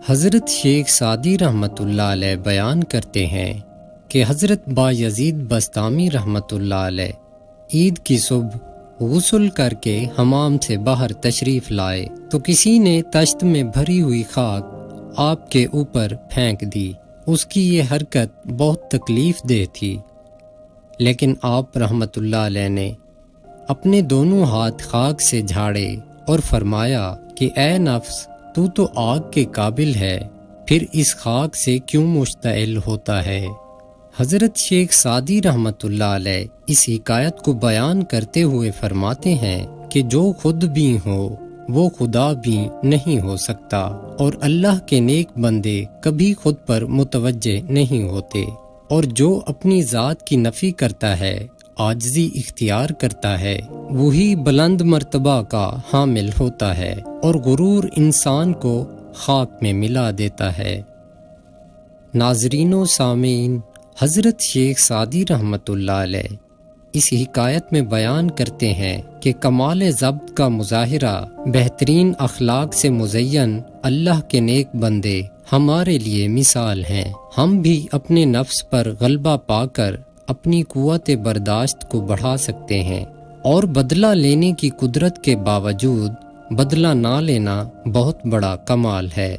حضرت شیخ سعدی رحمۃ اللہ علیہ بیان کرتے ہیں کہ حضرت بایزید بسطامی رحمۃ اللہ علیہ عید کی صبح غسل کر کے حمام سے باہر تشریف لائے تو کسی نے تشت میں بھری ہوئی خاک آپ کے اوپر پھینک دی۔ اس کی یہ حرکت بہت تکلیف دہ تھی، لیکن آپ رحمۃ اللہ علیہ نے اپنے دونوں ہاتھ خاک سے جھاڑے اور فرمایا کہ اے نفس، تو آگ کے قابل ہے، پھر اس خاک سے کیوں مشتعل ہوتا ہے؟ حضرت شیخ سعدی رحمۃ اللہ علیہ اس حکایت کو بیان کرتے ہوئے فرماتے ہیں کہ جو خود بھی ہو وہ خدا بھی نہیں ہو سکتا، اور اللہ کے نیک بندے کبھی خود پر متوجہ نہیں ہوتے، اور جو اپنی ذات کی نفی کرتا ہے، عاجزی اختیار کرتا ہے، وہی بلند مرتبہ کا حامل ہوتا ہے، اور غرور انسان کو خاک میں ملا دیتا ہے۔ ناظرین و سامعین، حضرت شیخ سعدی رحمۃ اللہ علیہ اس حکایت میں بیان کرتے ہیں کہ کمال ضبط کا مظاہرہ، بہترین اخلاق سے مزین اللہ کے نیک بندے ہمارے لیے مثال ہیں۔ ہم بھی اپنے نفس پر غلبہ پا کر اپنی قوت برداشت کو بڑھا سکتے ہیں، اور بدلہ لینے کی قدرت کے باوجود بدلہ نہ لینا بہت بڑا کمال ہے۔